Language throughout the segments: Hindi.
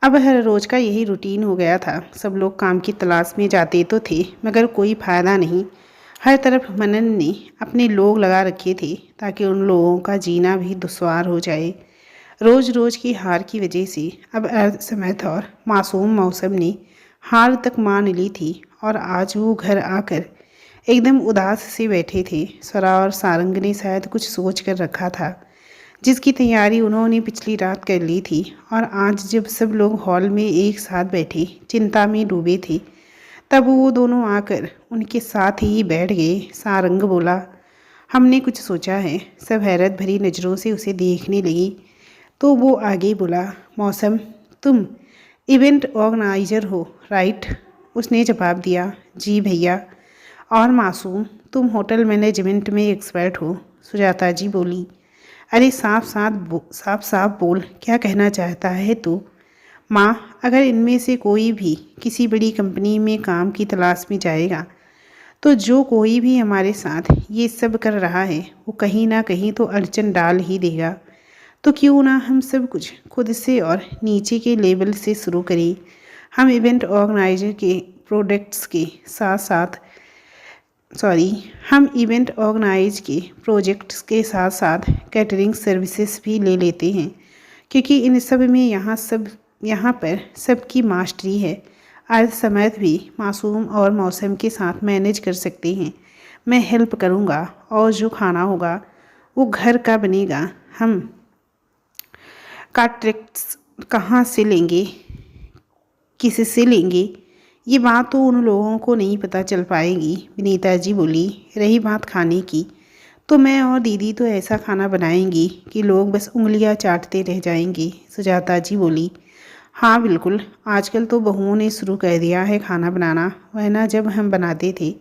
अब हर रोज़ का यही रूटीन हो गया था। सब लोग काम की तलाश में जाते तो थे, मगर कोई फ़ायदा नहीं। हर तरफ मनन ने अपने लोग लगा रखे थे ताकि उन लोगों का जीना भी दुश्वार हो जाए। रोज़ रोज़ की हार की वजह से अब अर्ध समैथ और मासूम मौसम ने हार तक मान ली थी और आज वो घर आकर एकदम उदास से बैठे थे। स्वरा और सारंग ने शायद कुछ सोच कर रखा था जिसकी तैयारी उन्होंने पिछली रात कर ली थी, और आज जब सब लोग हॉल में एक साथ बैठे चिंता में डूबे थे तब वो दोनों आकर उनके साथ ही बैठ गए। सारंग बोला, हमने कुछ सोचा है। सब हैरत भरी नज़रों से उसे देखने लगी तो वो आगे बोला, मौसम, तुम इवेंट ऑर्गेनाइजर हो, राइट? उसने जवाब दिया, जी भैया। और मासूम, तुम होटल मैनेजमेंट में एक्सपर्ट हो, सुजाता जी बोली। अरे साफ साफ बोल, क्या कहना चाहता है तू? माँ, अगर इनमें से कोई भी किसी बड़ी कंपनी में काम की तलाश में जाएगा तो जो कोई भी हमारे साथ ये सब कर रहा है वो कहीं ना कहीं तो अड़चन डाल ही देगा। तो क्यों ना हम सब कुछ खुद से और नीचे के लेवल से शुरू करें। हम इवेंट ऑर्गेनाइजर के प्रोडक्ट्स के साथ साथ सॉरी हम इवेंट ऑर्गेनाइज के प्रोजेक्ट्स के साथ साथ कैटरिंग सर्विसेज भी ले लेते हैं, क्योंकि इन सब में यहाँ पर सबकी मास्टरी है। अर्ध समय भी मासूम और मौसम के साथ मैनेज कर सकते हैं। मैं हेल्प करूँगा और जो खाना होगा वो घर का बनेगा। हम कॉन्ट्रैक्ट्स कहाँ से लेंगे, किससे लेंगे, ये बात तो उन लोगों को नहीं पता चल पाएगी, विनीता जी बोली। रही बात खाने की, तो मैं और दीदी तो ऐसा खाना बनाएंगी कि लोग बस उंगलियां चाटते रह जाएंगे, सुजाता जी बोली। हाँ बिल्कुल, आजकल तो बहुओं ने शुरू कर दिया है खाना बनाना, वरना जब हम बनाते थे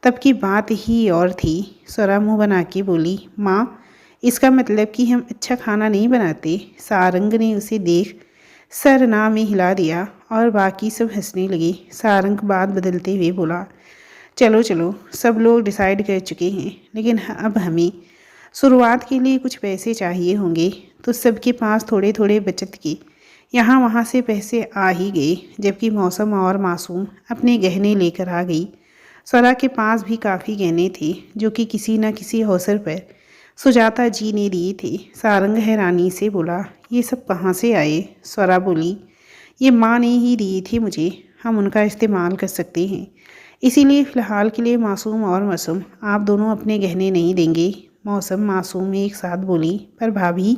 तब की बात ही और थी। स्वरा मुँह बना के बोली, माँ, इसका मतलब कि हम अच्छा खाना नहीं बनाते? सारंग ने उसे देख सर ना में हिला दिया और बाकी सब हंसने लगे। सारंग बात बदलते हुए बोला, चलो चलो, सब लोग डिसाइड कर चुके हैं, लेकिन अब हमें शुरुआत के लिए कुछ पैसे चाहिए होंगे। तो सबके पास थोड़े थोड़े बचत के यहाँ वहाँ से पैसे आ ही गए, जबकि मौसम और मासूम अपने गहने लेकर आ गई। स्वरा के पास भी काफ़ी गहने थे जो कि किसी न किसी अवसर पर सुजाता जी ने दिए थे। सारंग हैरानी से बोला, ये सब कहाँ से आए? स्वरा बोली, ये माँ ने ही दिए थे मुझे, हम उनका इस्तेमाल कर सकते हैं। इसीलिए फ़िलहाल के लिए मासूम और मासूम आप दोनों अपने गहने नहीं देंगे? मौसम मासूम एक साथ बोली, पर भाभी,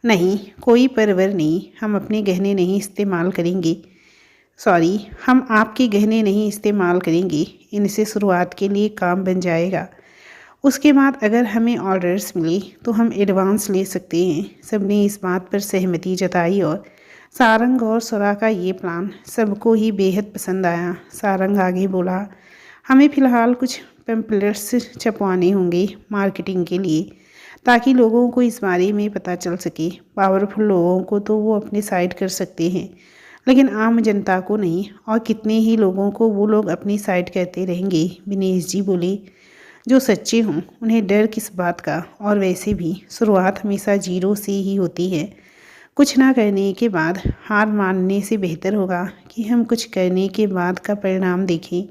नहीं, कोई परवर नहीं, हम अपने गहने नहीं इस्तेमाल करेंगे। सॉरी, हम आपके गहने नहीं इस्तेमाल करेंगे। इनसे शुरुआत के लिए काम बन जाएगा, उसके बाद अगर हमें ऑर्डर्स मिले तो हम एडवांस ले सकते हैं। सबने इस बात पर सहमति जताई और सारंग और स्वरा का ये प्लान सबको ही बेहद पसंद आया। सारंग आगे बोला, हमें फ़िलहाल कुछ पैम्पलेट्स छपवाने होंगे मार्केटिंग के लिए, ताकि लोगों को इस बारे में पता चल सके। पावरफुल लोगों को तो वो अपने साइड कर सकते हैं, लेकिन आम जनता को नहीं, और कितने ही लोगों को वो लोग अपनी साइड करते रहेंगे। विनेश जी बोले, जो सच्चे हों उन्हें डर किस बात का, और वैसे भी शुरुआत हमेशा जीरो से ही होती है। कुछ ना करने के बाद हार मानने से बेहतर होगा कि हम कुछ करने के बाद का परिणाम देखें।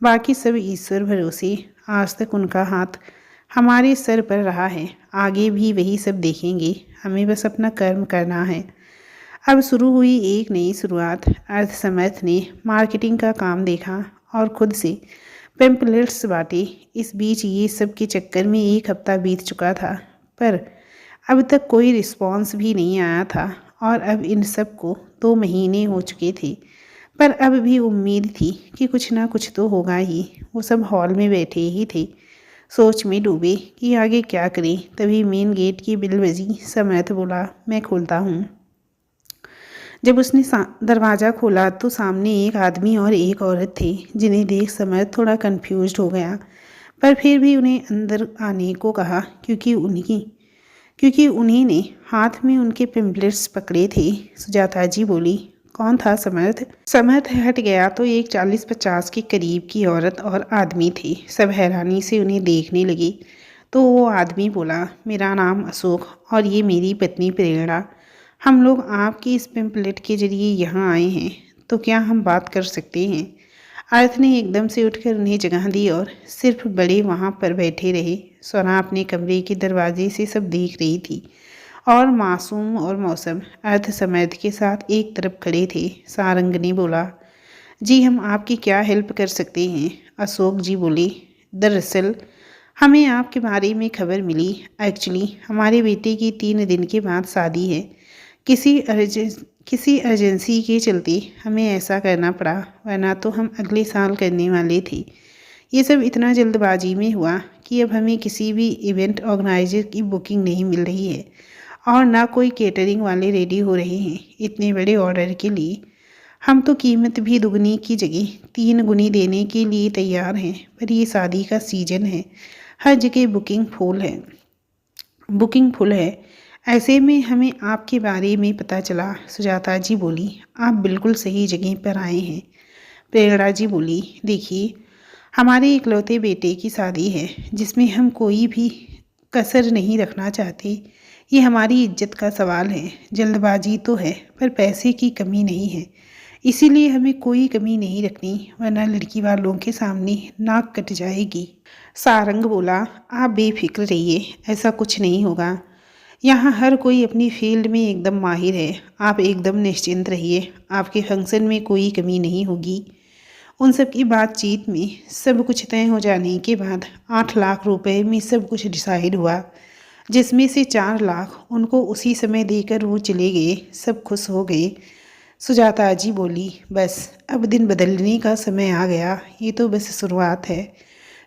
बाकी सब ईश्वर भरोसे। आज तक उनका हाथ हमारे सर पर रहा है, आगे भी वही सब देखेंगे। हमें बस अपना कर्म करना है। अब शुरू हुई एक नई शुरुआत। अर्थसमर्थ ने मार्केटिंग का काम देखा और खुद से पैम्पलेट्स बांटे। इस बीच ये सब के चक्कर में एक हफ्ता बीत चुका था, पर अब तक कोई रिस्पॉन्स भी नहीं आया था, और अब इन सब को 2 महीने हो चुके थे। पर अब भी उम्मीद थी कि कुछ ना कुछ तो होगा ही। वो सब हॉल में बैठे ही थे, सोच में डूबे कि आगे क्या करें। तभी मेन गेट की बिल बजी। समर्थ बोला, मैं खोलता हूँ। जब उसने दरवाज़ा खोला तो सामने एक आदमी और एक औरत थे, जिन्हें देख समर्थ थोड़ा कंफ्यूज्ड हो गया, पर फिर भी उन्हें अंदर आने को कहा, क्योंकि उन्हीं ने हाथ में उनके पेम्पलेट्स पकड़े थे। सुजाता जी बोली, कौन था समर्थ? समर्थ हट गया तो एक 40-50 के करीब की औरत और आदमी थे। सब हैरानी से उन्हें देखने लगे। तो वो आदमी बोला, मेरा नाम अशोक और ये मेरी पत्नी प्रेरणा। हम लोग आपकी इस पेम्पलेट के जरिए यहाँ आए हैं, तो क्या हम बात कर सकते हैं? अर्थ ने एकदम से उठकर उन्हें जगह दी और सिर्फ बड़े वहाँ पर बैठे रहे। स्वरा अपने कमरे के दरवाजे से सब देख रही थी और मासूम और मौसम अर्थ समर्थ के साथ एक तरफ खड़े थे। सारंग ने बोला, जी हम आपकी क्या हेल्प कर सकते हैं? अशोक जी बोले, दरअसल हमें आपके बारे में खबर मिली। एक्चुअली हमारे बेटे की 3 दिन के बाद शादी है। किसी अर्जेंसी के चलते हमें ऐसा करना पड़ा, वरना तो हम अगले साल करने वाले थे। ये सब इतना जल्दबाजी में हुआ कि अब हमें किसी भी इवेंट ऑर्गेनाइजर की बुकिंग नहीं मिल रही है और ना कोई केटरिंग वाले रेडी हो रहे हैं इतने बड़े ऑर्डर के लिए। हम तो कीमत भी दुगनी की जगह 3 गुनी देने के लिए तैयार हैं, पर ये शादी का सीज़न है, हर जगह बुकिंग फुल है। ऐसे में हमें आपके बारे में पता चला। सुजाता जी बोली, आप बिल्कुल सही जगह पर आए हैं। प्रेरणा जी बोली, देखिए हमारे इकलौते बेटे की शादी है जिसमें हम कोई भी कसर नहीं रखना चाहते। ये हमारी इज्जत का सवाल है। जल्दबाजी तो है पर पैसे की कमी नहीं है, इसीलिए हमें कोई कमी नहीं रखनी, वरना लड़की वालों के सामने नाक कट जाएगी। सारंग बोला, आप बेफिक्र रहिए, ऐसा कुछ नहीं होगा। यहाँ हर कोई अपनी फील्ड में एकदम माहिर है। आप एकदम निश्चिंत रहिए, आपके फंक्शन में कोई कमी नहीं होगी। उन सब की बातचीत में सब कुछ तय हो जाने के बाद 8 लाख रुपए में सब कुछ डिसाइड हुआ, जिसमें से 4 लाख उनको उसी समय देकर वो चले गए। सब खुश हो गए। सुजाता जी बोली, बस अब दिन बदलने का समय आ गया। ये तो बस शुरुआत है।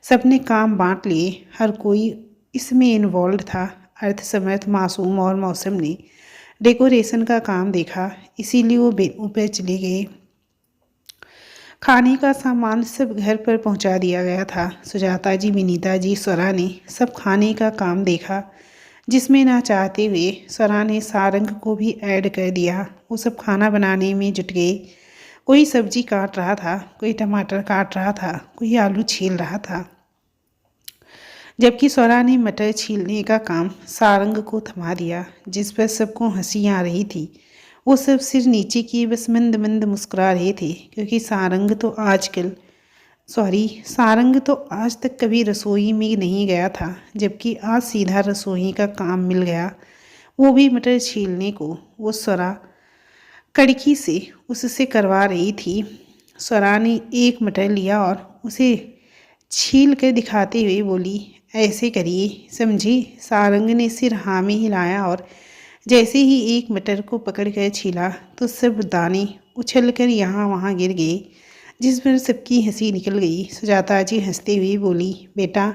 सबने काम बांट लिए, हर कोई इसमें इन्वॉल्व था। अर्थ समर्थ, मासूम और मौसम ने डेकोरेशन का काम देखा, इसीलिए वो ऊपर चले गए। खाने का सामान सब घर पर पहुंचा दिया गया था। सुजाता जी, विनीता जी, स्वरा ने सब खाने का काम देखा, जिसमें ना चाहते हुए स्वरा ने सारंग को भी ऐड कर दिया। वो सब खाना बनाने में जुट गए। कोई सब्जी काट रहा था, कोई टमाटर काट रहा था, कोई आलू छील रहा था, जबकि स्वरा ने मटर छीलने का काम सारंग को थमा दिया, जिस पर सबको हंसी आ रही थी। वो सब सिर नीचे किए बस मंद मंद मुस्कुरा रहे थे, क्योंकि सारंग तो आज तक कभी रसोई में नहीं गया था, जबकि आज सीधा रसोई का काम मिल गया, वो भी मटर छीलने को। वो स्वरा कड़की से उससे करवा रही थी। स्वरा ने एक मटर लिया और उसे छील कर दिखाते हुए बोली, ऐसे करिए, समझी? सारंग ने सिर हाँ में हिलाया और जैसे ही एक मटर को पकड़कर छीला तो सब दाने उछलकर यहाँ वहाँ गिर गए, जिस पर सबकी हंसी निकल गई। सुजाता जी हंसते हुए बोली, बेटा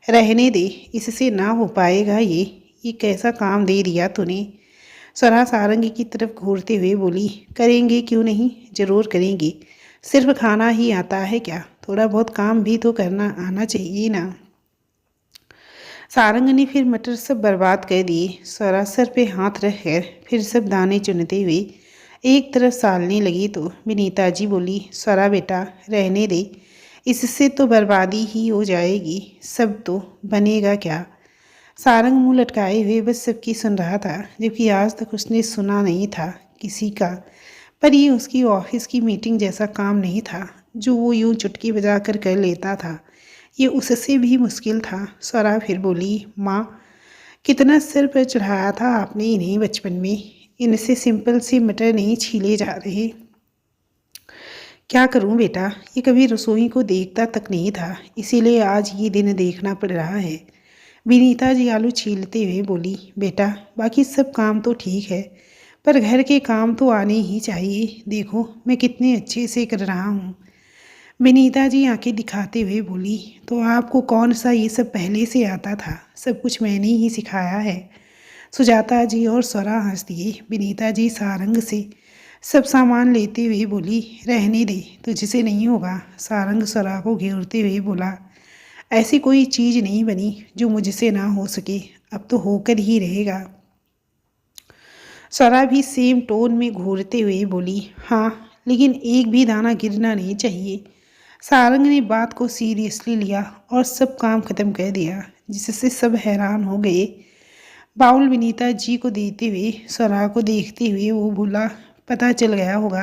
रहने दे, इससे ना हो पाएगा। ये कैसा काम दे दिया तूने? स्वरा सारंग की तरफ घूरते हुए बोली, करेंगे क्यों नहीं, ज़रूर करेंगे। सिर्फ खाना ही आता है क्या? थोड़ा बहुत काम भी तो करना आना चाहिए ना। सारंग ने फिर मटर सब बर्बाद कर दिए। स्वरा सर पे हाथ रख कर फिर सब दाने चुनते हुए एक तरफ सालने लगी तो विनीता जी बोली, स्वरा बेटा रहने दे, इससे तो बर्बादी ही हो जाएगी, सब तो बनेगा क्या? सारंग मुंह लटकाए हुए बस सबकी सुन रहा था, जबकि आज तक उसने सुना नहीं था किसी का। पर ये उसकी ऑफिस की मीटिंग जैसा काम नहीं था जो वो यूं चुटकी बजा कर लेता था। ये उससे भी मुश्किल था। स्वरा फिर बोली, माँ कितना सिर पर चढ़ाया था आपने इन्हें बचपन में, इनसे सिंपल से मटर नहीं छीले जा रहे। क्या करूं बेटा, ये कभी रसोई को देखता तक नहीं था, इसीलिए आज ये दिन देखना पड़ रहा है। विनीता जी आलू छीलते हुए बोली, बेटा बाकी सब काम तो ठीक है, पर घर के काम तो आने ही चाहिए। देखो मैं कितने अच्छे से कर रहा हूँ। विनीता जी आंखें दिखाते हुए बोली, तो आपको कौन सा ये सब पहले से आता था? सब कुछ मैंने ही सिखाया है। सुजाता जी और स्वरा हंस दिए। विनीता जी सारंग से सब सामान लेते हुए बोली, रहने दे, तुझसे नहीं होगा। सारंग स्वरा को घेरते हुए बोला, ऐसी कोई चीज़ नहीं बनी जो मुझसे ना हो सके, अब तो होकर ही रहेगा। स्वरा भी सेम टोन में घूरते हुए बोली, हाँ लेकिन एक भी दाना गिरना नहीं चाहिए। सारंग ने बात को सीरियसली लिया और सब काम खत्म कर दिया, जिससे सब हैरान हो गए। बाउल विनीता जी को देते हुए स्वरा को देखते हुए वो बोला, पता चल गया होगा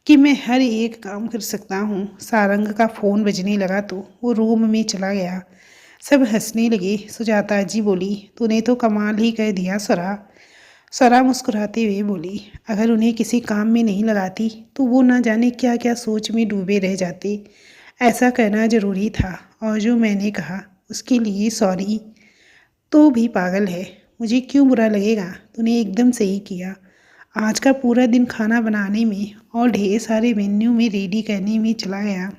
कि मैं हर एक काम कर सकता हूँ। सारंग का फ़ोन बजने लगा तो वो रूम में चला गया। सब हंसने लगे। सुजाता जी बोली, तूने तो कमाल ही कर दिया स्वरा। स्वरा मुस्कुराते हुए बोली, अगर उन्हें किसी काम में नहीं लगाती तो वो ना जाने क्या क्या सोच में डूबे रह जाते। ऐसा करना ज़रूरी था, और जो मैंने कहा उसके लिए सॉरी। तो भी पागल है, मुझे क्यों बुरा लगेगा? तूने एकदम सही किया। आज का पूरा दिन खाना बनाने में और ढेर सारे मेन्यू में रेडी करने में चला गया।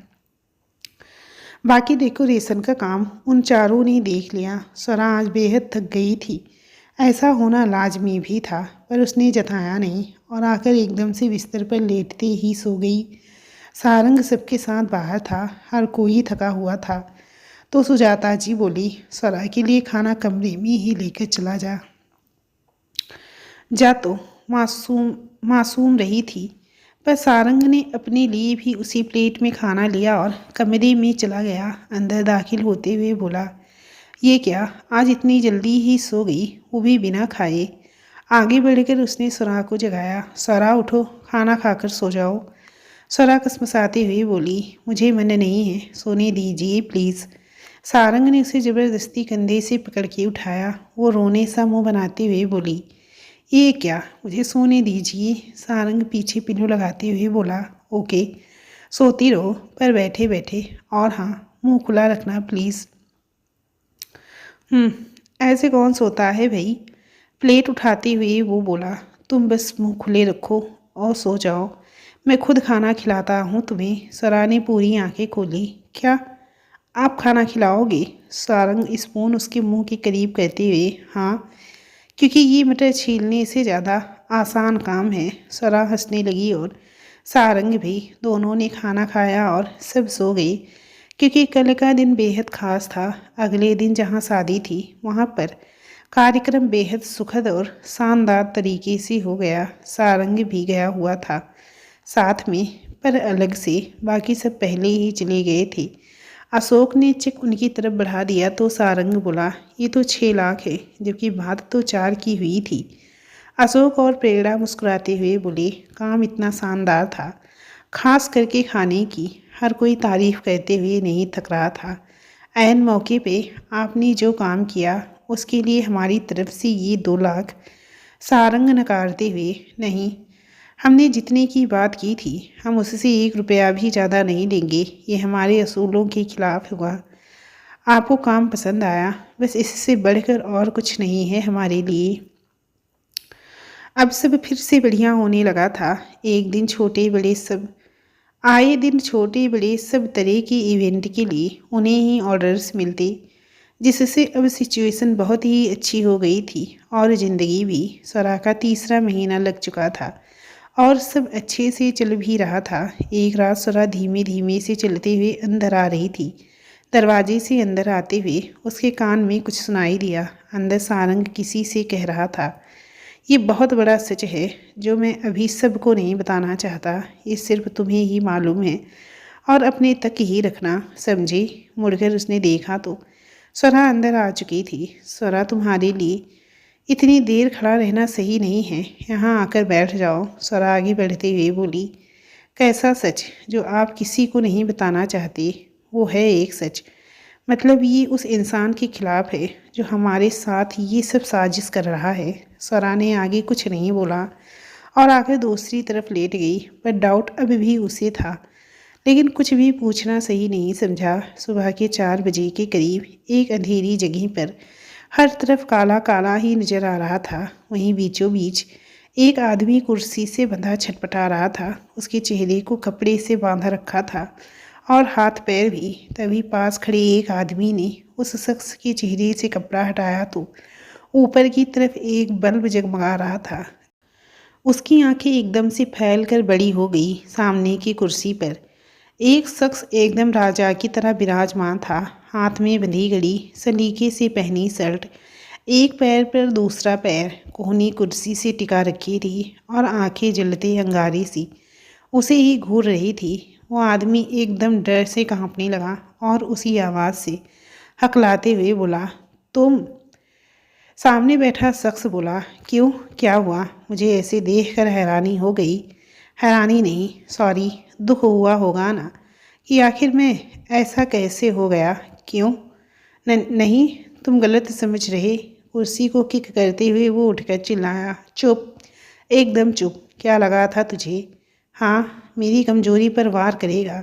बाकी डेकोरेशन का काम उन चारों ने देख लिया। स्वरा आज बेहद थक गई थी। ऐसा होना लाजमी भी था, पर उसने जताया नहीं और आकर एकदम से बिस्तर पर लेटते ही सो गई। सारंग सबके साथ बाहर था, हर कोई थका हुआ था। तो सुजाता जी बोली, स्वरा के लिए खाना कमरे में ही लेकर चला जा। जा तो मासूम मासूम रही थी, पर सारंग ने अपने लिए भी उसी प्लेट में खाना लिया और कमरे में चला गया। अंदर दाखिल होते हुए बोला, ये क्या, आज इतनी जल्दी ही सो गई, वो भी बिना खाए। आगे बढ़कर उसने स्वरा को जगाया, स्वरा उठो, खाना खाकर सो जाओ। स्वरा कसमसाते हुए बोली, मुझे मन नहीं है, सोने दीजिए प्लीज़। सारंग ने उसे ज़बरदस्ती कंधे से पकड़ के उठाया। वो रोने सा मुंह बनाते हुए बोली, ये क्या, मुझे सोने दीजिए। सारंग पीछे पिल्लू लगाते हुए बोला, ओके सोती रहो, पर बैठे बैठे, और हाँ, मुंह खुला रखना प्लीज़। ऐसे कौन सोता है भाई? प्लेट उठाते हुए वो बोला, तुम बस मुंह खुले रखो और सो जाओ, मैं खुद खाना खिलाता हूँ तुम्हें। स्वरा ने पूरी आंखें खोली। क्या, आप खाना खिलाओगे? सारंग स्पून उसके मुंह के करीब करते हुए, हाँ, क्योंकि ये मटर छीलने से ज़्यादा आसान काम है। स्वरा हंसने लगी और सारंग भी। दोनों ने खाना खाया और सब सो गए, क्योंकि कल का दिन बेहद ख़ास था। अगले दिन जहाँ शादी थी वहाँ पर कार्यक्रम बेहद सुखद और शानदार तरीके से हो गया। सारंग भी गया हुआ था साथ में, पर अलग से। बाकी सब पहले ही चले गए थे। अशोक ने चेक उनकी तरफ बढ़ा दिया तो सारंग बोला, ये तो 6 लाख है, जबकि बात तो 4 की हुई थी। अशोक और प्रेरणा मुस्कुराते हुए बोले, काम इतना शानदार था, खास करके खाने की हर कोई तारीफ करते हुए नहीं थक रहा था। ऐन मौके पे आपने जो काम किया उसके लिए हमारी तरफ से ये 2 लाख। सारंग नकारते हुए, नहीं, हमने जितने की बात की थी हम उससे 1 रुपया भी ज़्यादा नहीं लेंगे, ये हमारे असूलों के खिलाफ हुआ। आपको काम पसंद आया, बस इससे बढ़कर और कुछ नहीं है हमारे लिए। अब सब फिर से बढ़िया होने लगा था। एक दिन छोटे बड़े सब आए दिन छोटे बड़े सब तरह के इवेंट के लिए उन्हें ही ऑर्डर्स मिलते, जिससे अब सिचुएशन बहुत ही अच्छी हो गई थी। और ज़िंदगी भी। स्वरा का 3रा महीना लग चुका था और सब अच्छे से चल भी रहा था। एक रात स्वरा धीमे धीमे से चलते हुए अंदर आ रही थी। दरवाजे से अंदर आते हुए उसके कान में कुछ सुनाई दिया। अंदर सारंग किसी से कह रहा था, ये बहुत बड़ा सच है जो मैं अभी सबको नहीं बताना चाहता, ये सिर्फ तुम्हें ही मालूम है और अपने तक ही रखना, समझे? मुड़कर उसने देखा तो स्वरा अंदर आ चुकी थी। स्वरा, तुम्हारे लिए इतनी देर खड़ा रहना सही नहीं है, यहाँ आकर बैठ जाओ। स्वरा आगे बढ़ते हुए बोली, कैसा सच जो आप किसी को नहीं बताना चाहते? वो है एक सच, मतलब ये उस इंसान के खिलाफ है जो हमारे साथ ये सब साजिश कर रहा है। स्वरा ने आगे कुछ नहीं बोला और आकर दूसरी तरफ लेट गई, पर डाउट अभी भी उसे था, लेकिन कुछ भी पूछना सही नहीं समझा। सुबह के 4 बजे के करीब एक अंधेरी जगह पर हर तरफ काला काला ही नजर आ रहा था। वहीं बीचों बीच एक आदमी कुर्सी से बंधा छटपटा रहा था। उसके चेहरे को कपड़े से बांधा रखा था और हाथ पैर भी। तभी पास खड़े एक आदमी ने उस शख्स के चेहरे से कपड़ा हटाया तो ऊपर की तरफ एक बल्ब जगमगा रहा था। उसकी आंखें एकदम से फैल कर बड़ी हो गई। सामने की कुर्सी पर एक शख्स एकदम राजा की तरह विराजमान था। हाथ में बंधी घड़ी, सलीके से पहनी शर्ट, एक पैर पर दूसरा पैर कोहनी कुर्सी से टिका रखी थी और आंखें जलते अंगारे सी उसे ही घूर रही थी। वो आदमी एकदम डर से कांपने लगा और उसी आवाज़ से हकलाते हुए बोला, तुम? सामने बैठा शख्स बोला, क्यों, क्या हुआ? मुझे ऐसे देखकर हैरानी हो गई। हैरानी नहीं, सॉरी, दुख हुआ होगा ना कि आखिर में ऐसा कैसे हो गया। क्यों? नहीं, तुम गलत समझ रहे। कुर्सी को किक करते हुए वो उठकर चिल्लाया, चुप, एकदम चुप। क्या लगा था तुझे? हाँ, मेरी कमजोरी पर वार करेगा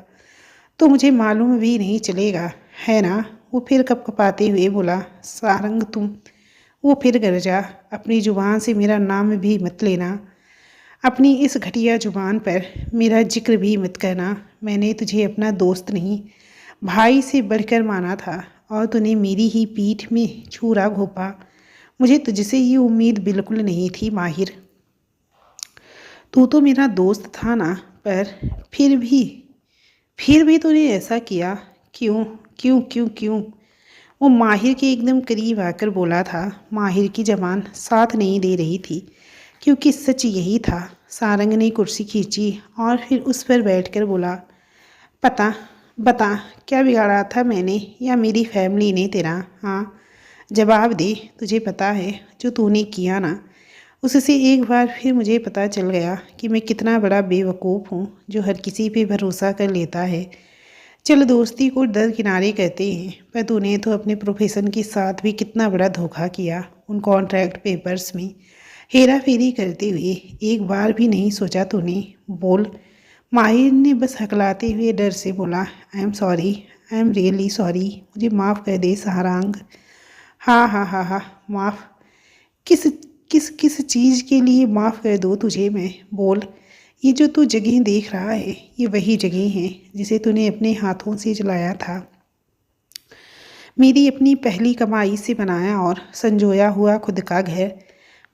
तो मुझे मालूम भी नहीं चलेगा, है ना? वो फिर कपकपाते हुए बोला, सारंग तुम। वो फिर गरजा, अपनी जुबान से मेरा नाम भी मत लेना। अपनी इस घटिया जुबान पर मेरा जिक्र भी मत करना। मैंने तुझे अपना दोस्त नहीं, भाई से बढ़कर माना था और तूने मेरी ही पीठ में छुरा घोंपा। मुझे तुझसे ये उम्मीद बिल्कुल नहीं थी माहिर। तू तो मेरा दोस्त था ना, पर फिर भी तूने ऐसा किया। क्यों? क्यों क्यों क्यों? वो माहिर के एकदम करीब आकर बोला था। माहिर की जबान साथ नहीं दे रही थी, क्योंकि सच यही था। सारंग ने कुर्सी खींची और फिर उस पर बैठकर बोला, पता बता, क्या बिगाड़ा था मैंने या मेरी फैमिली ने तेरा? हाँ, जवाब दे। तुझे पता है जो तूने किया ना, उससे एक बार फिर मुझे पता चल गया कि मैं कितना बड़ा बेवकूफ़ हूँ जो हर किसी पे भरोसा कर लेता है। चल, दोस्ती को दरकिनारे कहते हैं, पर तूने तो अपने प्रोफेशन के साथ भी कितना बड़ा धोखा किया। उन कॉन्ट्रैक्ट पेपर्स में हेरा फेरी करते हुए एक बार भी नहीं सोचा तूने? बोल। माहिर ने बस हकलाते हुए डर से बोला, I am sorry, I am really sorry, मुझे माफ़ कर दे सारंग। हाँ हाँ हाँ हाँ, माफ़? किस किस किस चीज़ के लिए माफ़ कर दो तुझे मैं? बोल। ये जो तू जगह देख रहा है, ये वही जगह है जिसे तूने अपने हाथों से जलाया था। मेरी अपनी पहली कमाई से बनाया और संजोया हुआ खुद का घर,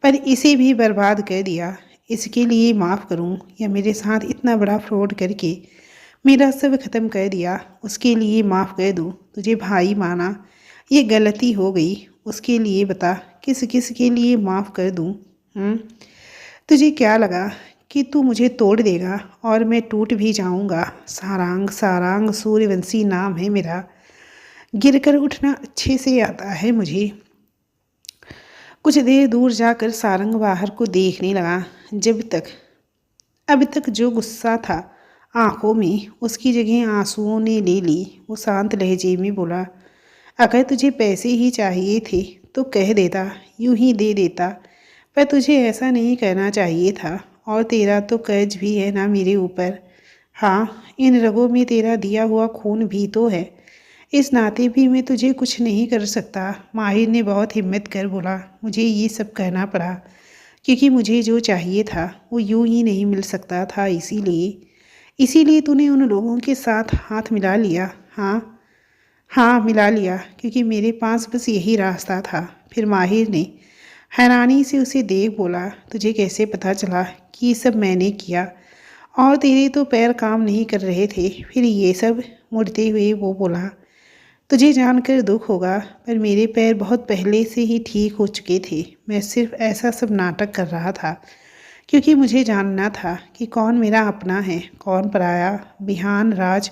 पर इसे भी बर्बाद कर दिया। इसके लिए माफ़ करूं या मेरे साथ इतना बड़ा फ्रॉड करके मेरा सब ख़त्म कर दिया, उसके लिए माफ़ कर दूं? तुझे भाई माना, ये गलती हो गई, उसके लिए बता, किस किस के लिए माफ़ कर दूं? तुझे क्या लगा कि तू मुझे तोड़ देगा और मैं टूट भी जाऊंगा? सारंग, सारंग सूर्यवंशी नाम है मेरा। गिरकर उठना अच्छे से आता है मुझे। कुछ देर दूर जाकर सारंग बाहर को देखने लगा। जब तक अब तक जो गुस्सा था आंखों में, उसकी जगह आंसुओं ने ले ली। वो शांत लहजे में बोला, अगर तुझे पैसे ही चाहिए थे तो कह देता, यूं ही दे देता, पर तुझे ऐसा नहीं करना चाहिए था। और तेरा तो कर्ज भी है ना मेरे ऊपर। हाँ, इन रगों में तेरा दिया हुआ खून भी तो है। इस नाते भी मैं तुझे कुछ नहीं कर सकता। माहिर ने बहुत हिम्मत कर बोला, मुझे ये सब कहना पड़ा क्योंकि मुझे जो चाहिए था वो यूं ही नहीं मिल सकता था। इसीलिए तूने उन लोगों के साथ हाथ मिला लिया। हाँ हाँ, मिला लिया, क्योंकि मेरे पास बस यही रास्ता था। फिर माहिर ने हैरानी से उसे देख बोला, तुझे कैसे पता चला कि ये सब मैंने किया? और तेरे तो पैर काम नहीं कर रहे थे, फिर ये सब? मुड़ते हुए वो बोला, तुझे जानकर दुख होगा, पर मेरे पैर बहुत पहले से ही ठीक हो चुके थे। मैं सिर्फ ऐसा सब नाटक कर रहा था क्योंकि मुझे जानना था कि कौन मेरा अपना है, कौन पराया। बिहान, राज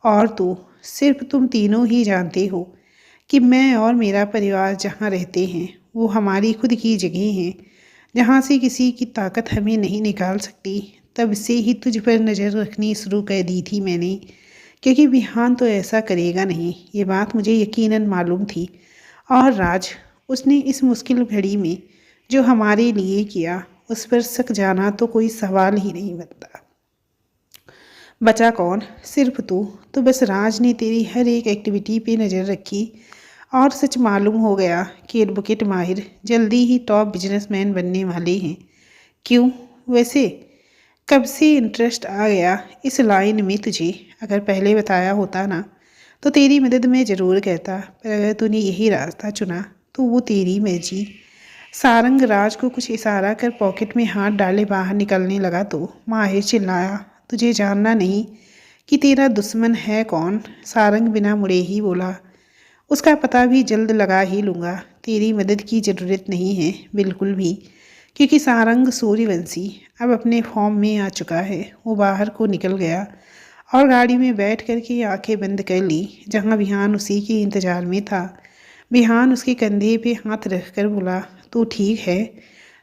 और तू, सिर्फ तुम तीनों ही जानते हो कि मैं और मेरा परिवार जहाँ रहते हैं वो हमारी खुद की जगह है, जहाँ से किसी की ताकत हमें नहीं निकाल सकती। तब से ही तुझ पर नज़र रखनी शुरू कर दी थी मैंने, क्योंकि बिहान तो ऐसा करेगा नहीं, ये बात मुझे यकीनन मालूम थी। और राज, उसने इस मुश्किल घड़ी में जो हमारे लिए किया, उस पर शक जाना तो कोई सवाल ही नहीं बनता। बचा कौन? सिर्फ तू। तो बस राज ने तेरी हर एक एक्टिविटी पे नज़र रखी और सच मालूम हो गया कि एडवोकेट माहिर जल्दी ही टॉप बिजनेसमैन बनने वाले हैं। क्यों वैसे? कब से इंटरेस्ट आ गया इस लाइन में तुझे? अगर पहले बताया होता ना तो तेरी मदद मैं ज़रूर कहता, पर अगर तूने यही रास्ता चुना तो वो तेरी मर्जी। सारंग राज को कुछ इशारा कर पॉकेट में हाथ डाले बाहर निकलने लगा तो माहिर चिल्लाया, तुझे जानना नहीं कि तेरा दुश्मन है कौन? सारंग बिना मुड़े ही बोला, उसका पता भी जल्द लगा ही लूँगा। तेरी मदद की ज़रूरत नहीं है बिल्कुल भी, क्योंकि सारंग सूर्यवंशी अब अपने फॉर्म में आ चुका है। वो बाहर को निकल गया और गाड़ी में बैठ कर के आंखें बंद कर ली, जहाँ विहान उसी के इंतज़ार में था। विहान उसके कंधे पे हाथ रखकर बोला, तू ठीक है?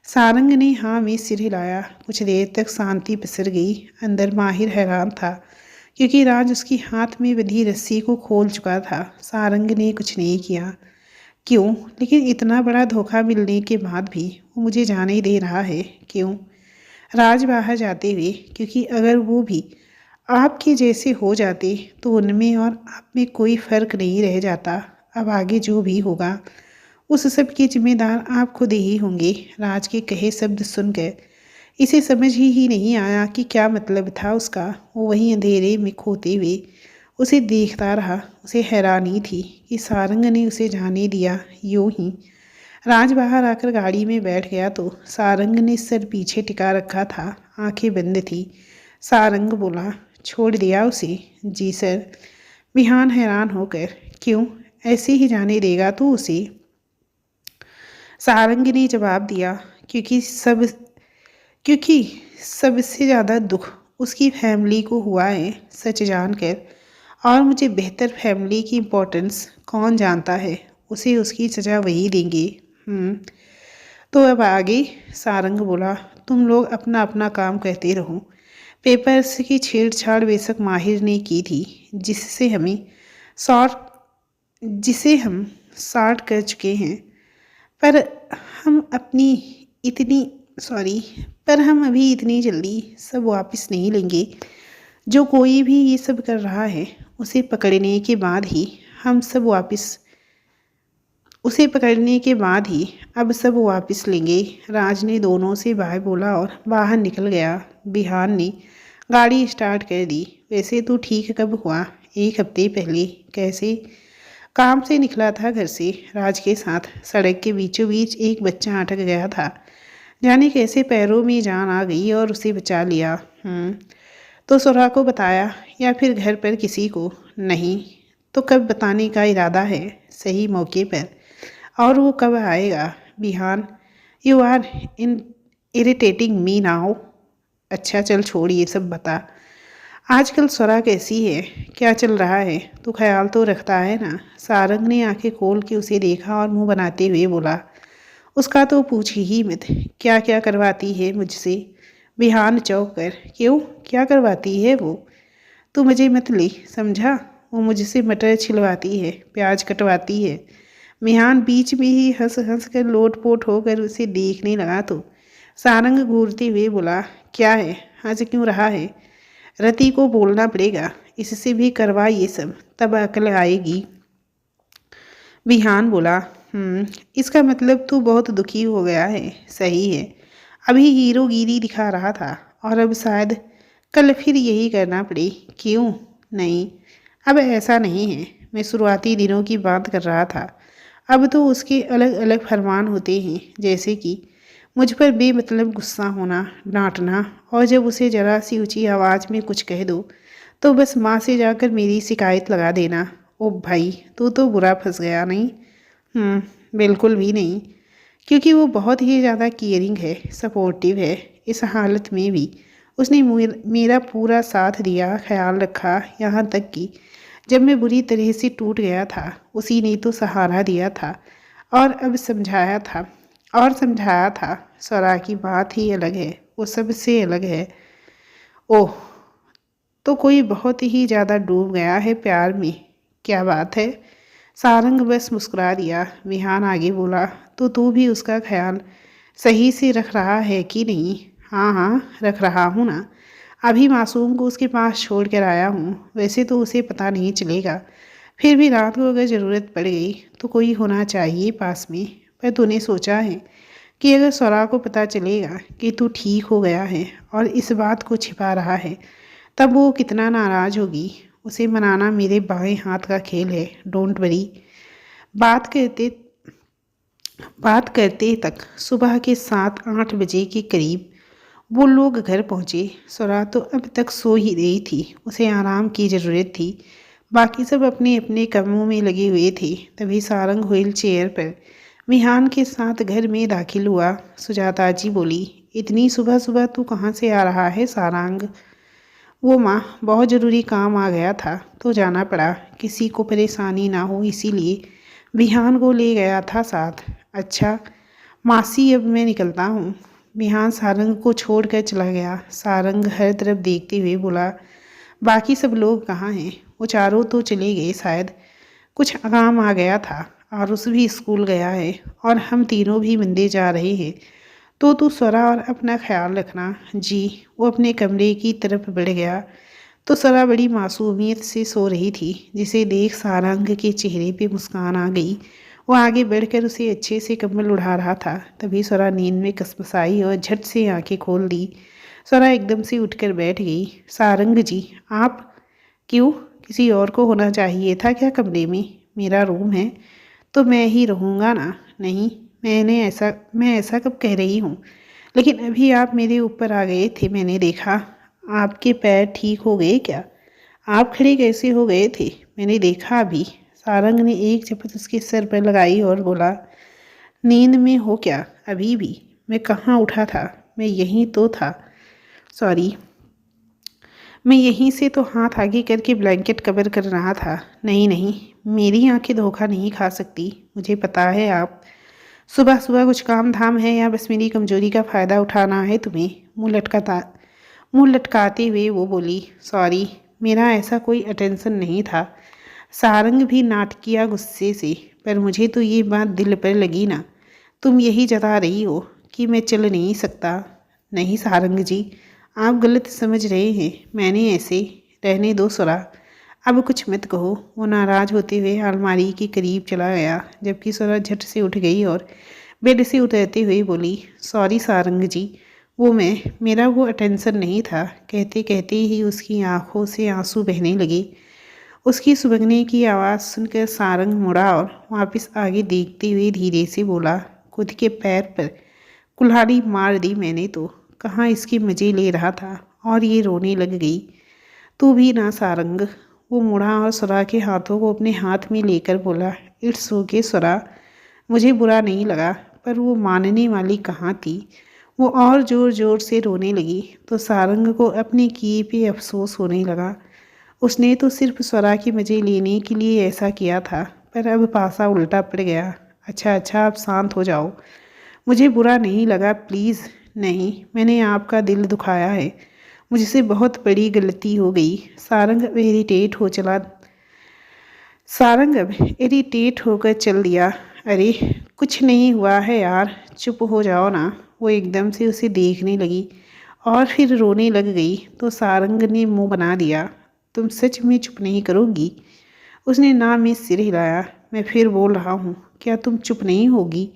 सारंग ने हाँ में सिर हिलाया। कुछ देर तक शांति पसर गई। अंदर माहिर हैरान था, क्योंकि राज उसकी हाथ में बंधी रस्सी को खोल चुका था। सारंग ने कुछ नहीं किया। क्यों? लेकिन इतना बड़ा धोखा मिलने के बाद भी वो मुझे जाने दे रहा है, क्यों? राज बाहर जाते हुए, क्योंकि अगर वो भी आपके जैसे हो जाते तो उनमें और आप में कोई फ़र्क नहीं रह जाता। अब आगे जो भी होगा उस सब के जिम्मेदार आप खुद ही होंगे। राज के कहे शब्द सुनकर इसे समझ ही नहीं आया कि क्या मतलब था उसका। वो वहीं अंधेरे में खोते हुए उसे देखता रहा। उसे हैरानी थी कि सारंग ने उसे जाने दिया यूं ही। राज बाहर आकर गाड़ी में बैठ गया तो सारंग ने सर पीछे टिका रखा था, आंखें बंद थी। सारंग बोला, छोड़ दिया उसे? जी सर। विहान हैरान होकर, क्यों? ऐसे ही जाने देगा तू उसे? सारंग ने जवाब दिया, क्योंकि सबसे ज़्यादा दुख उसकी फैमिली को हुआ है, सच जानकर। और मुझे बेहतर फैमिली की इम्पोर्टेंस कौन जानता है? उसे उसकी सज़ा वही देंगे। तो अब आगे? सारंग बोला, तुम लोग अपना अपना काम कहते रहो। पेपर्स की छेड़छाड़ बेशक माहिर ने की थी, शॉर्ट जिसे हम शॉर्ट कर चुके हैं, पर हम अपनी इतनी सॉरी पर हम अभी इतनी जल्दी सब वापस नहीं लेंगे। जो कोई भी ये सब कर रहा है उसे पकड़ने के बाद ही अब सब वापस लेंगे। राज ने दोनों से बाय बोला और बाहर निकल गया। बिहान ने गाड़ी स्टार्ट कर दी। वैसे तो ठीक कब हुआ? 1 हफ्ते पहले। कैसे? काम से निकला था घर से राज के साथ। सड़क के बीचों बीच एक बच्चा अटक गया था। जाने कैसे पैरों में जान आ गई और उसे बचा लिया। तो सुरा को बताया या फिर घर पर किसी को? नहीं। तो कब बताने का इरादा है? सही मौके पर। और वो कब आएगा? Bihan, you are irritating me now. अच्छा चल छोड़ ये सब, बता आजकल स्वरा कैसी है? क्या चल रहा है? तू ख्याल तो रखता है ना? सारंग ने आंखें खोल के उसे देखा और मुंह बनाते हुए बोला, उसका तो पूछ ही मत। क्या क्या करवाती है मुझसे? बिहान चौंक कर, क्यों? क्या करवाती है वो? तू मुझे मत ले, समझा? वो मुझसे मटर छिलवाती है, प्याज कटवाती है। बिहान बीच में ही हंस हंस कर लोटपोट होकर उसे देखने लगा तो सारंग घूरते हुए बोला, क्या है? हंस क्यों रहा है? रति को बोलना पड़ेगा, इससे भी करवा ये सब, तब अकल आएगी। बिहान बोला, इसका मतलब तू बहुत दुखी हो गया है। सही है, अभी हीरोगिरी दिखा रहा था और अब शायद कल फिर यही करना पड़े। क्यों? नहीं, अब ऐसा नहीं है। मैं शुरुआती दिनों की बात कर रहा था। अब तो उसके अलग अलग फरमान होते हैं, जैसे कि मुझ पर बेमतलब गुस्सा होना, डांटना, और जब उसे ज़रा सी ऊंची आवाज़ में कुछ कह दो तो बस माँ से जाकर मेरी शिकायत लगा देना। ओ भाई, तू तो बुरा फंस गया नहीं? बिल्कुल भी नहीं, क्योंकि वो बहुत ही ज़्यादा केयरिंग है, सपोर्टिव है। इस हालत में भी उसने मेरा पूरा साथ दिया, ख्याल रखा, यहाँ तक कि जब मैं बुरी तरह से टूट गया था उसी ने तो सहारा दिया था और अब समझाया था। स्वरा की बात ही अलग है, वो सबसे अलग है। ओह, तो कोई बहुत ही ज़्यादा डूब गया है प्यार में। क्या बात है? सारंग बस मुस्कुरा दिया। विहान आगे बोला, तो तू भी उसका ख्याल सही से रख रहा है कि नहीं? हाँ हाँ, रख रहा हूँ ना। अभी मासूम को उसके पास छोड़ कर आया हूँ। वैसे तो उसे पता नहीं चलेगा, फिर भी रात को अगर ज़रूरत पड़ गई तो कोई होना चाहिए पास में। पर तूने सोचा है कि अगर स्वरा को पता चलेगा कि तू ठीक हो गया है और इस बात को छिपा रहा है, तब वो कितना नाराज़ होगी? उसे मनाना मेरे बाएं हाथ का खेल है। Don't worry. बात करते बात करते तक सुबह के 7-8 बजे के करीब वो लोग घर पहुँचे। स्वरा तो अब तक सो ही रही थी, उसे आराम की ज़रूरत थी। बाकी सब अपने अपने कामों में लगे हुए थे। तभी सारंग व्हील चेयर पर विहान के साथ घर में दाखिल हुआ। सुजाता जी बोली, इतनी सुबह सुबह तू कहाँ से आ रहा है सारंग? वो माँ, बहुत ज़रूरी काम आ गया था तो जाना पड़ा। किसी को परेशानी ना हो इसीलिए। बिहान को ले गया था साथ। अच्छा मासी, अब मैं निकलता हूँ। बिहान सारंग को छोड़कर चला गया। सारंग हर तरफ देखते हुए बोला, बाकी सब लोग कहाँ हैं? वो चारों तो चले गए शायद, कुछ काम आ गया था। आरुष भी स्कूल गया है और हम तीनों भी मंदिर जा रहे हैं। तो तू स्वरा और अपना ख्याल रखना जी। वो अपने कमरे की तरफ बढ़ गया तो स्वरा बड़ी मासूमियत से सो रही थी, जिसे देख सारंग के चेहरे पे मुस्कान आ गई। वो आगे बढ़कर उसे अच्छे से कंबल उड़ा रहा था। तभी स्वरा नींद में कसमसाई और झट से आंखें खोल दी। स्वरा एकदम से उठकर बैठ गई। सारंग जी, आप? क्यों, किसी और को होना चाहिए था क्या कमरे में? मेरा रूम है तो मैं ही रहूँगा ना। नहीं, मैं ऐसा कब कह रही हूँ? लेकिन अभी आप मेरे ऊपर आ गए थे, मैंने देखा। आपके पैर ठीक हो गए क्या? आप खड़े कैसे हो गए थे? मैंने देखा अभी। सारंग ने एक झपट उसके सर पर लगाई और बोला, नींद में हो क्या अभी भी? मैं कहाँ उठा था, मैं यहीं तो था। सॉरी, मैं यहीं से तो हाथ आगे करके ब्लैंकेट कवर कर रहा था। नहीं नहीं, मेरी आंखें धोखा नहीं खा सकती, मुझे पता है। आप सुबह सुबह कुछ काम धाम है या बस मेरी कमजोरी का फ़ायदा उठाना है तुम्हें? मुंह लटकाते हुए वो बोली, सॉरी, मेरा ऐसा कोई अटेंशन नहीं था। सारंग भी नाटकिया गुस्से से, पर मुझे तो ये बात दिल पर लगी ना। तुम यही जता रही हो कि मैं चल नहीं सकता। नहीं सारंग जी, आप गलत समझ रहे हैं। मैंने ऐसे, रहने दो सुरा, अब कुछ मत कहो। वो नाराज़ होते हुए अलमारी के करीब चला गया, जबकि सुरा झट से उठ गई और बेड से उतरते हुए बोली, सॉरी सारंग जी, मेरा वो अटेंशन नहीं था। कहते कहते ही उसकी आंखों से आंसू बहने लगे। उसकी सुबगने की आवाज़ सुनकर सारंग मुड़ा और वापस आगे देखते हुए धीरे से बोला, खुद के पैर पर कुल्हाड़ी मार दी मैंने तो। कहाँ इसके मज़े ले रहा था और ये रोने लग गई। तू भी ना सारंग। वो मुड़ा और सुरा के हाथों को अपने हाथ में लेकर बोला, इट्स ओके सुरा, मुझे बुरा नहीं लगा। पर वो मानने वाली कहाँ थी। वो और ज़ोर ज़ोर से रोने लगी तो सारंग को अपने किए पे अफसोस होने लगा। उसने तो सिर्फ स्वरा के मज़े लेने के लिए ऐसा किया था, पर अब पासा उल्टा पड़ गया। अच्छा अच्छा, आप शांत हो जाओ, मुझे बुरा नहीं लगा प्लीज़। नहीं, मैंने आपका दिल दुखाया है, मुझसे बहुत बड़ी गलती हो गई। सारंग अब इरिटेट होकर चल दिया। अरे कुछ नहीं हुआ है यार, चुप हो जाओ ना। वो एकदम से उसे देखने लगी और फिर रोने लग गई तो सारंग ने मुंह बना दिया, तुम सच में चुप नहीं करोगी? उसने ना में सिर हिलाया। मैं फिर बोल रहा हूँ, क्या तुम चुप नहीं होगी?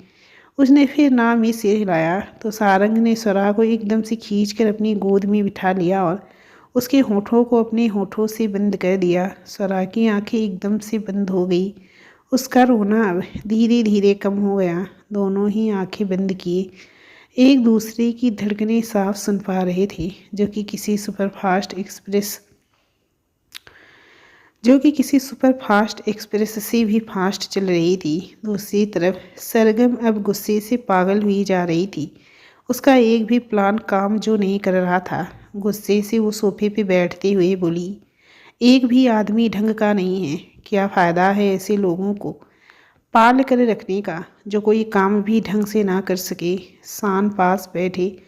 उसने फिर ना में सिर हिलाया तो सारंग ने स्वरा को एकदम से खींचकर अपनी गोद में बिठा लिया और उसके होठों को अपने होठों से बंद कर दिया। स्वरा की आंखें एकदम से बंद हो गई। उसका रोना अब धीरे धीरे कम हो गया। दोनों ही आंखें बंद किए एक दूसरे की धड़कनें साफ सुन पा रहे थे, जो कि किसी सुपरफास्ट एक्सप्रेस से भी फास्ट चल रही थी। दूसरी तरफ सरगम अब गुस्से से पागल हुई जा रही थी। उसका एक भी प्लान काम जो नहीं कर रहा था। गुस्से से वो सोफे पे बैठते हुए बोली, एक भी आदमी ढंग का नहीं है। क्या फ़ायदा है ऐसे लोगों को पाल कर रखने का जो कोई काम भी ढंग से ना कर सके। शान पास बैठे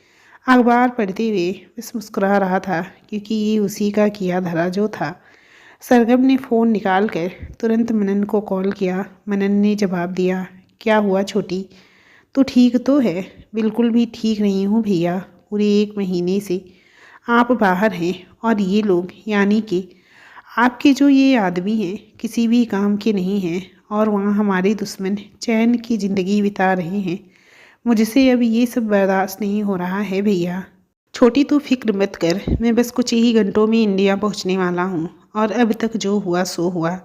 अखबार पढ़ते हुए बस मुस्कुरा रहा था, क्योंकि ये उसी का किया धरा जो था। सरगम ने फ़ोन निकाल कर तुरंत मनन को कॉल किया। मनन ने जवाब दिया, क्या हुआ छोटी, तो ठीक तो है? बिल्कुल भी ठीक नहीं हूँ भैया, पूरे 1 महीने से आप बाहर हैं और ये लोग, यानी कि आपके जो ये आदमी हैं, किसी भी काम के नहीं हैं और वहाँ हमारे दुश्मन चैन की ज़िंदगी बिता रहे हैं। मुझसे अब ये सब बर्दाश्त नहीं हो रहा है भैया। छोटी तू फिक्र मत कर, मैं बस कुछ ही घंटों में इंडिया पहुँचने वाला हूँ और अब तक जो हुआ सो हुआ।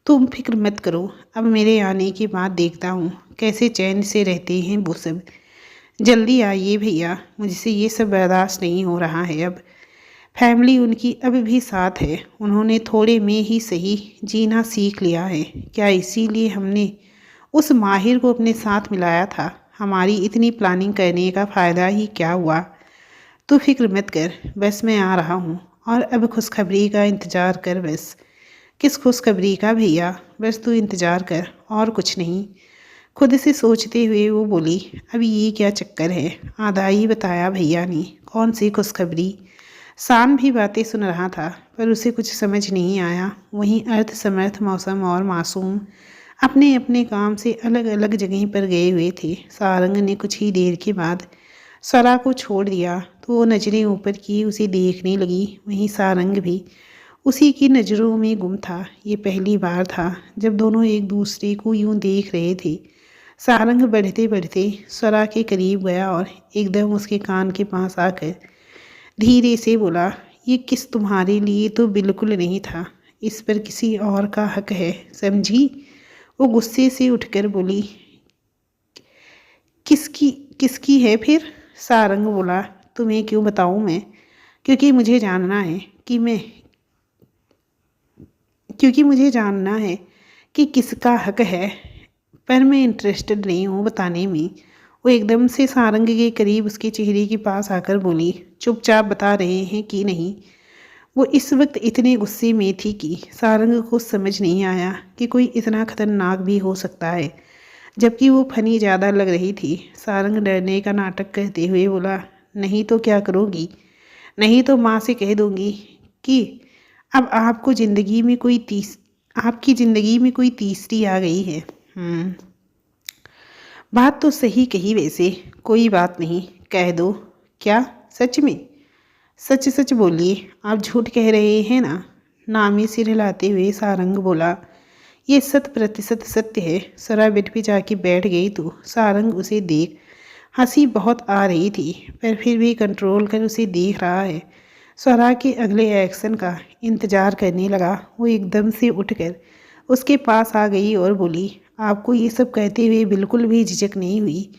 तुम फिक्र मत करो, अब मेरे आने के बाद देखता हूँ कैसे चैन से रहते हैं वो सब। जल्दी आइए भैया, मुझसे ये सब बर्दाश्त नहीं हो रहा है अब। फैमिली उनकी अब भी साथ है। उन्होंने थोड़े में ही सही जीना सीख लिया है। क्या इसीलिए हमने उस माहिर को अपने साथ मिलाया था? हमारी इतनी प्लानिंग करने का फ़ायदा ही क्या हुआ? तू फिक्र मत कर, बस मैं आ रहा हूँ और अब खुशखबरी का इंतज़ार कर बस। किस खुशखबरी का भैया? बस तू इंतज़ार कर और कुछ नहीं। खुद से सोचते हुए वो बोली, अभी ये क्या चक्कर है? आधा ही बताया भैया ने। कौन सी खुशखबरी? शाम भी बातें सुन रहा था पर उसे कुछ समझ नहीं आया। वहीं अर्धसमर्थ मौसम और मासूम अपने अपने काम से अलग अलग जगह पर गए हुए थे। सारंग ने कुछ ही देर के बाद स्वरा को छोड़ दिया तो वो नज़रें ऊपर की उसे देखने लगी। वहीं सारंग भी उसी की नज़रों में गुम था। ये पहली बार था जब दोनों एक दूसरे को यूं देख रहे थे। सारंग बढ़ते बढ़ते स्वरा के करीब गया और एकदम उसके कान के पास आकर धीरे से बोला, ये किस तुम्हारे लिए तो बिल्कुल नहीं था। इस पर किसी और का हक है, समझी? वो गुस्से से उठकर बोली, किसकी किसकी है फिर? सारंग बोला, तुम्हें क्यों बताऊं मैं? क्योंकि मुझे जानना है कि मैं क्योंकि मुझे जानना है कि किसका हक है, पर मैं इंटरेस्टेड नहीं हूँ बताने में। वो एकदम से सारंग के करीब उसके चेहरे के पास आकर बोली, चुपचाप बता रहे हैं कि नहीं? वो इस वक्त इतने गुस्से में थी कि सारंग को समझ नहीं आया कि कोई इतना खतरनाक भी हो सकता है, जबकि वो फनी ज़्यादा लग रही थी। सारंग डरने का नाटक करते हुए बोला, नहीं तो क्या करोगी? नहीं तो माँ से कह दूंगी कि अब आपकी ज़िंदगी में कोई तीसरी आ गई है। बात तो सही कही वैसे। कोई बात नहीं, कह दो। क्या? सच में? सच सच बोलिए, आप झूठ कह रहे हैं ना? नामी सिर हिलाते हुए सारंग बोला, ये 100% सत्य है। सरा बेड पे जाके बैठ गई तो सारंग उसे देख हंसी बहुत आ रही थी, पर फिर भी कंट्रोल कर उसे देख रहा है। स्वरा के अगले एक्शन का इंतजार करने लगा। वो एकदम से उठकर उसके पास आ गई और बोली, आपको ये सब कहते हुए बिल्कुल भी झिझक नहीं हुई?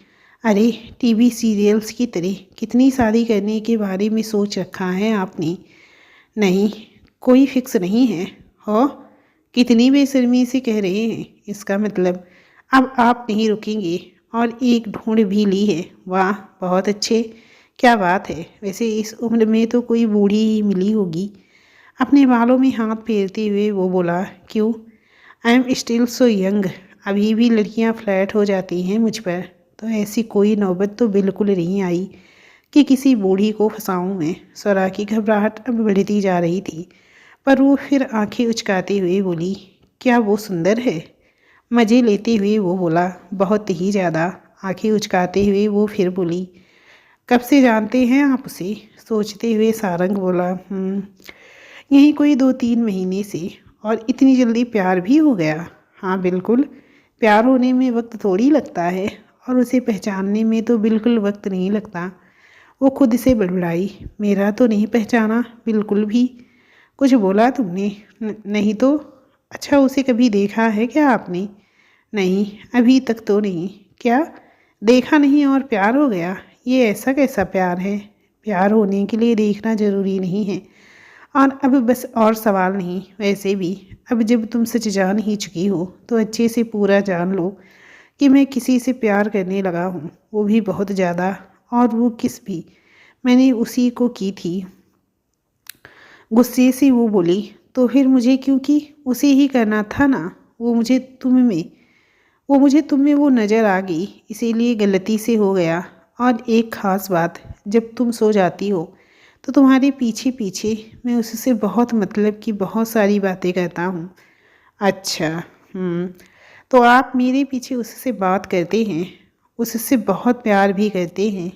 अरे टीवी सीरियल्स की तरह कितनी शादी करने के बारे में सोच रखा है आपने? नहीं, कोई फिक्स नहीं है। हो, कितनी बेशर्मी से कह रहे हैं। इसका मतलब अब आप नहीं रुकेंगे और एक ढूंढ भी ली है। वाह, बहुत अच्छे। क्या बात है। वैसे इस उम्र में तो कोई बूढ़ी ही मिली होगी। अपने बालों में हाथ फेरते हुए वो बोला, क्यों? I am still so young. अभी भी लड़कियां फ्लैट हो जाती हैं मुझ पर। तो ऐसी कोई नौबत तो बिल्कुल नहीं आई कि किसी बूढ़ी को फंसाऊं मैं। स्वरा की घबराहट अब बढ़ती जा रही थी, पर वो फिर आंखें उचकाते हुए बोली, क्या वो सुंदर है? मज़े लेते हुए वो बोला, बहुत ही ज़्यादा। आंखें उचकाते हुए वो फिर बोली, कब से जानते हैं आप उसे? सोचते हुए सारंग बोला, यही कोई 2-3 महीने से। और इतनी जल्दी प्यार भी हो गया? हाँ बिल्कुल। प्यार होने में वक्त थोड़ी लगता है, और उसे पहचानने में तो बिल्कुल वक्त नहीं लगता। वो खुद से बड़बड़ाई, मेरा तो नहीं पहचाना बिल्कुल भी। कुछ बोला तुमने? नहीं तो। अच्छा, उसे कभी देखा है क्या आपने? नहीं, अभी तक तो नहीं। क्या? देखा नहीं और प्यार हो गया? ये ऐसा कैसा प्यार है? प्यार होने के लिए देखना ज़रूरी नहीं है। और अब बस और सवाल नहीं। वैसे भी अब जब तुम सच जान ही चुकी हो तो अच्छे से पूरा जान लो कि मैं किसी से प्यार करने लगा हूँ, वो भी बहुत ज़्यादा। और वो किस भी मैंने उसी को की थी। गुस्से से वो बोली, तो फिर मुझे क्यों की? उसे ही करना था ना। वो मुझे तुम में वो नज़र आ गई, इसीलिए गलती से हो गया। और एक ख़ास बात, जब तुम सो जाती हो तो तुम्हारे पीछे पीछे मैं उससे बहुत मतलब की बहुत सारी बातें करता हूँ। अच्छा। तो आप मेरे पीछे उससे बात करते हैं, उससे बहुत प्यार भी करते हैं।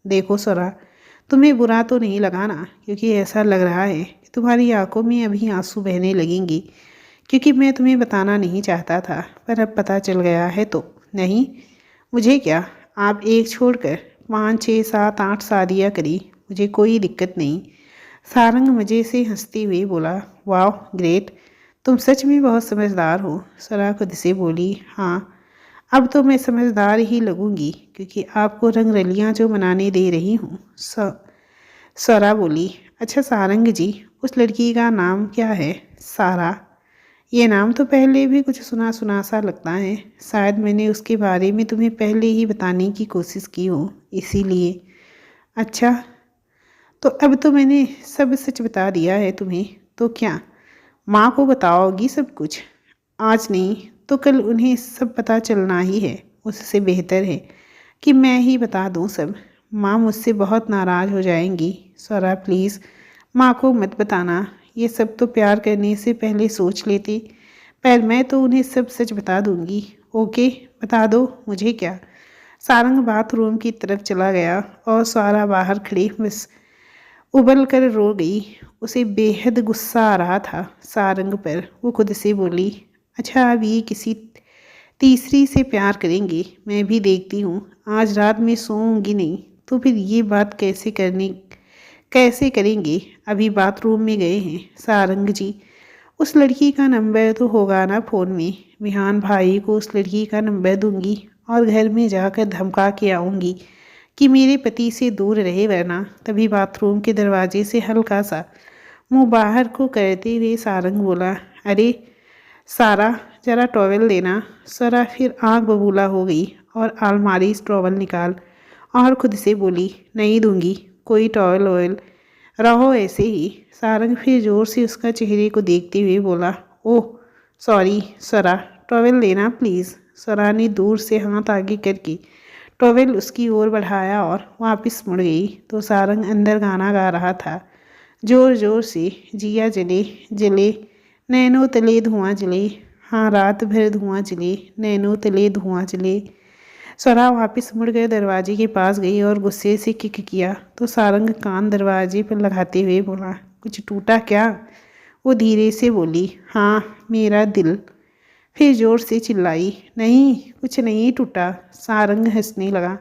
देखो स्वरा, तुम्हें बुरा तो नहीं लगा ना? क्योंकि ऐसा लग रहा है कि तुम्हारी आंखों में अभी आंसू बहने लगेंगे। क्योंकि मैं तुम्हें बताना नहीं चाहता था, पर अब पता चल गया है तो। नहीं, मुझे क्या, आप एक छोड़कर 5, 6, 7, 8 शादियाँ करी, मुझे कोई दिक्कत नहीं। सारंग मज़े से हंसते हुए बोला, वाह ग्रेट, तुम सच में बहुत समझदार हो। स्वरा खुद से बोली, हाँ, अब तो मैं समझदार ही लगूंगी क्योंकि आपको रंग रलियाँ जो मनाने दे रही हूँ। स्वरा बोली, अच्छा सारंग जी, उस लड़की का नाम क्या है? सारा। ये नाम तो पहले भी कुछ सुना सुना सा लगता है। शायद मैंने उसके बारे में तुम्हें पहले ही बताने की कोशिश की हो, इसीलिए। अच्छा, तो अब तो मैंने सब सच बता दिया है तुम्हें, तो क्या माँ को बताओगी सब कुछ? आज नहीं तो कल उन्हें सब पता चलना ही है। उससे बेहतर है कि मैं ही बता दूँ सब। माँ मुझसे बहुत नाराज़ हो जाएंगी। स्वरा प्लीज़ माँ को मत बताना। ये सब तो प्यार करने से पहले सोच लेती। पर मैं तो उन्हें सब सच बता दूंगी। ओके बता दो, मुझे क्या। सारंग बाथरूम की तरफ चला गया और स्वरा बाहर खड़ी बस उबल कर रो गई। उसे बेहद गुस्सा आ रहा था सारंग पर। वो खुद से बोली, अच्छा अब ये किसी तीसरी से प्यार करेंगे, मैं भी देखती हूँ। आज रात में सोऊंगी नहीं तो फिर ये बात कैसे करेंगे। अभी बाथरूम में गए हैं सारंग जी। उस लड़की का नंबर तो होगा ना फ़ोन में। विहान भाई को उस लड़की का नंबर दूंगी और घर में जाकर धमका के आऊँगी कि मेरे पति से दूर रहे, वरना। तभी बाथरूम के दरवाजे से हल्का सा मुंह बाहर को करते हुए सारंग बोला, अरे सारा जरा टॉवेल देना। स्वरा फिर आंख बबूला हो गई और अलमारी से टॉवेल निकाल और खुद से बोली, नहीं दूंगी कोई टॉवेल ऑयल, रहो ऐसे ही। सारंग फिर जोर से उसका चेहरे को देखते हुए बोला, ओह सॉरी स्वरा, टॉवेल देना प्लीज़। स्वरा ने दूर से हाथ आगे करके टॉवेल उसकी ओर बढ़ाया और वापस मुड़ गई तो सारंग अंदर गाना गा रहा था जोर जोर से, जिया जले जले नैनों तले धुआं जले, हाँ रात भर धुआं जले नैनों तले धुआं जले। स्वरा वापस मुड़ गए दरवाजे के पास गई और गुस्से से किक किया तो सारंग कान दरवाजे पर लगाते हुए बोला, कुछ टूटा क्या? वो धीरे से बोली, हाँ मेरा दिल। फिर जोर से चिल्लाई, नहीं कुछ नहीं टूटा। सारंग हंसने लगा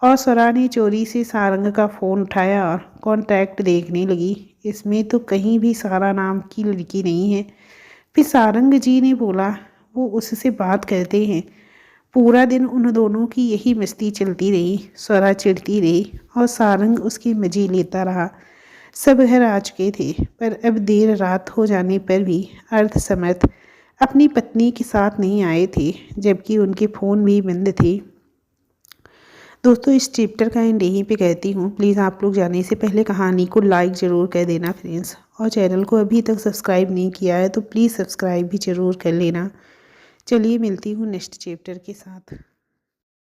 और स्वरा ने चोरी से सारंग का फ़ोन उठाया और कॉन्टैक्ट देखने लगी। इसमें तो कहीं भी सारा नाम की लड़की नहीं है। फिर सारंग जी ने बोला, वो उससे बात करते हैं। पूरा दिन उन दोनों की यही मस्ती चलती रही। स्वरा चिढ़ती रही और सारंग उसके मजे लेता रहा। सब घर आ चुके थे पर अब देर रात हो जाने पर भी अर्धसमर्थ अपनी पत्नी के साथ नहीं आए थे, जबकि उनके फ़ोन भी बंद थे। दोस्तों इस चैप्टर का एंड यहीं पे कहती हूँ। प्लीज़ आप लोग जाने से पहले कहानी को लाइक ज़रूर कर देना फ्रेंड्स, और चैनल को अभी तक सब्सक्राइब नहीं किया है तो प्लीज़ सब्सक्राइब भी ज़रूर कर लेना। चलिए मिलती हूँ नेक्स्ट चैप्टर के साथ।